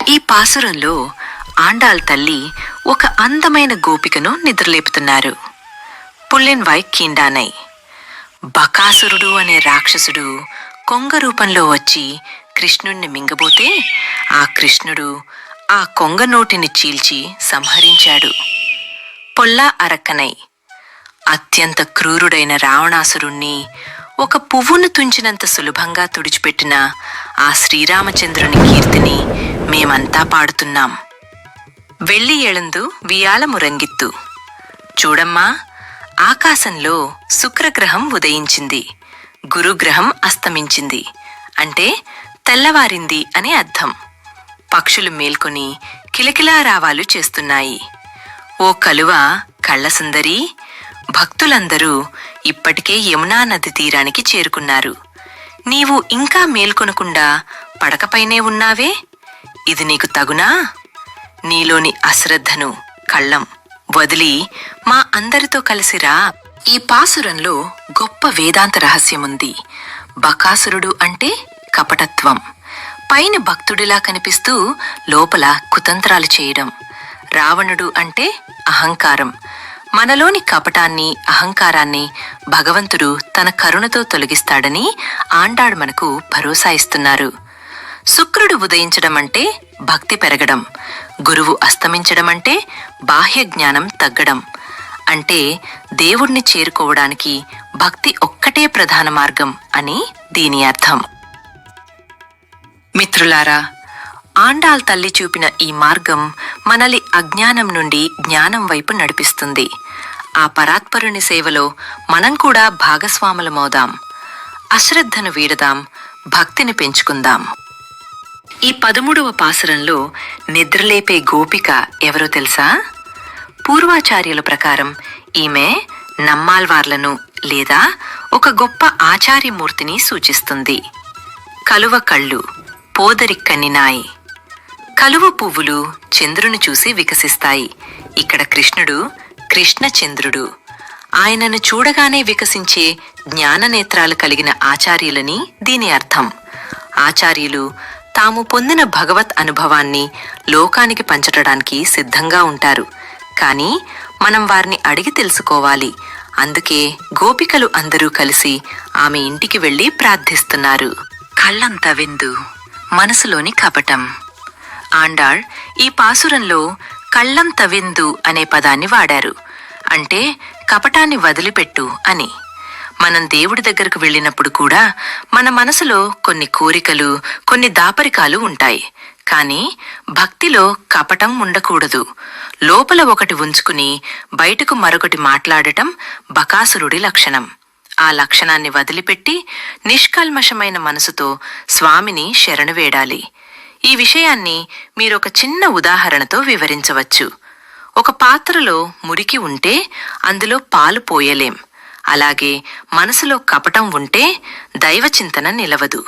ఈ పాసురంలో ఆండాళ్ తల్లి ఒక అందమైన గోపికను నిద్రలేపుతున్నారు. పుల్లెన్వాయ్ కీండానై. బకాసురుడు అనే రాక్షసుడు కొంగ రూపంలో వచ్చి కృష్ణుణ్ణి మింగబోతే ఆ కృష్ణుడు ఆ కొంగ నోటిని చీల్చి సంహరించాడు. పొల్లా అరక్కనై. అత్యంత క్రూరుడైన రావణాసురుణ్ణి ఒక పువ్వును తుంచినంత సులభంగా తుడిచిపెట్టిన ఆ శ్రీరామచంద్రుని కీర్తిని మేమంతా పాడుతున్నాం. వెళ్ళి ఎళందు వియాల మురంగిత్తు. చూడమ్మా, ఆకాశంలో శుక్రగ్రహం ఉదయించింది, గురుగ్రహం అస్తమించింది. అంటే తెల్లవారింది అని అర్థం. పక్షులు మేల్కొని కిలకిలారావాలు చేస్తున్నాయి. ఓ కలువ కళ్ళసుందరి, భక్తులందరూ ఇప్పటికే యమునా నది తీరానికి చేరుకున్నారు. నీవు ఇంకా మేల్కొనకుండా పడకపైనే ఉన్నావే, ఇది నీకు తగునా? నీలోని అశ్రద్ధను, కళ్ళం వదిలి మా అందరితో కలిసిరా. ఈ పాసురంలో గొప్ప వేదాంత రహస్యముంది. బకాసురుడు అంటే కపటత్వం, పైన భక్తుడిలా కనిపిస్తూ లోపల కుతంత్రాలు చేయడం. రావణుడు అంటే అహంకారం. మనలోని కపటాన్ని, అహంకారాన్ని భగవంతుడు తన కరుణతో తొలగిస్తాడని ఆండాళ్ మనకు భరోసా ఇస్తున్నారు. శుక్రుడు ఉదయించడం అంటే భక్తి పెరగడం, గురువు అస్తమించడం అంటే బాహ్య జ్ఞానం తగ్గడం. అంటే దేవుణ్ణి చేరుకోవడానికి భక్తి ఒక్కటే ప్రధాన మార్గం అని దీని అర్థం. మిత్రులారా, ఆండాళ్ తల్లి చూపిన ఈ మార్గం మనల్ని అజ్ఞానం నుండి జ్ఞానం వైపు నడిపిస్తుంది. ఆ పరాత్పరుని సేవలో మనం కూడా భాగస్వాములమవుదాం. అశ్రద్ధను వీడదాం, భక్తిని పెంచుకుందాం. ఈ 13వ పాసురంలో నిద్రలేపే గోపిక ఎవరో తెలుసా? పూర్వాచార్యుల ప్రకారం ఈమె నమ్మాల్వార్లను లేదా ఒక గొప్ప ఆచార్యమూర్తిని సూచిస్తుంది. కలువ కళ్ళు, పోదరిక్కనినాయ్. కలువ పువ్వులు చంద్రుని చూసి వికసిస్తాయి. ఇక్కడ కృష్ణుడు కృష్ణచంద్రుడు. ఆయనను చూడగానే వికసించే జ్ఞాననేత్రాలు కలిగిన ఆచార్యులని దీని అర్థం. ఆచార్యులు తాము పొందిన భగవత్ అనుభవాన్ని లోకానికి పంచడానికి సిద్ధంగా ఉంటారు. కానీ మనం వారిని అడిగి తెలుసుకోవాలి. అందుకే గోపికలు అందరూ కలిసి ఆమె ఇంటికి వెళ్లి ప్రార్థిస్తున్నారు. కళ్ళంత విందు, మనసులోని కపటం. ఆండాళ్ ఈ పాసురంలో కళ్ళం తవిందు అనే పదాన్ని వాడారు. అంటే కపటాన్ని వదిలిపెట్టు అని. మనం దేవుడి దగ్గరకు వెళ్ళినప్పుడు కూడా మన మనసులో కొన్ని కోరికలు, కొన్ని దాపరికాలు ఉంటాయి. కానీ భక్తిలో కపటం ఉండకూడదు. లోపల ఒకటి ఉంచుకుని బయటకు మరొకటి మాట్లాడటం బకాసురుడి లక్షణం. ఆ లక్షణాన్ని వదిలిపెట్టి నిష్కల్మషమైన మనసుతో స్వామిని శరణు వేడాలి. ఈ విషయాన్ని మీరొక చిన్న ఉదాహరణతో వివరించవచ్చు. ఒక పాత్రలో మురికి ఉంటే అందులో పాలు పోయలేం. అలాగే మనసులో కపటం ఉంటే దైవచింతన నిలవదు.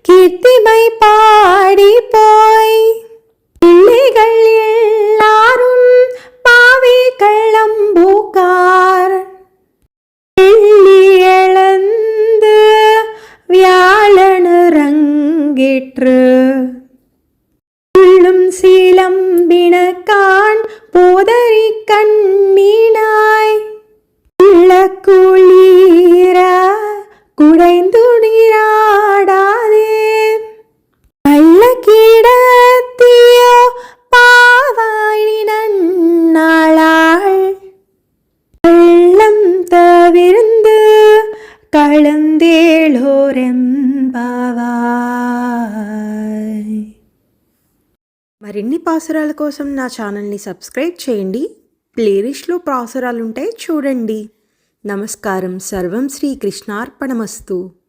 கீர்த்திமை பாடி போய் பிள்ளைகள் எல்லாரும் பாவி கள்ளம்பூக்கார் எழந்து வியாழனு ரங்கிற்று உள்ளும் சீலம்பினக்கான் போதரி கண்ணீனாய் உள்ள குளீர குடைந்து நீராடாதே நல்ல கீடத்தியோ பாவாய் நன்னாளாள் கள்ளம் தவிர்ந்து కళందేళోరెంబావాయ్. మరిన్ని పాసురాల కోసం నా ఛానల్ని సబ్స్క్రైబ్ చేయండి. ప్లేలిస్ట్లో పాసురాలుంటాయి, చూడండి. నమస్కారం. సర్వం శ్రీకృష్ణార్పణమస్తు.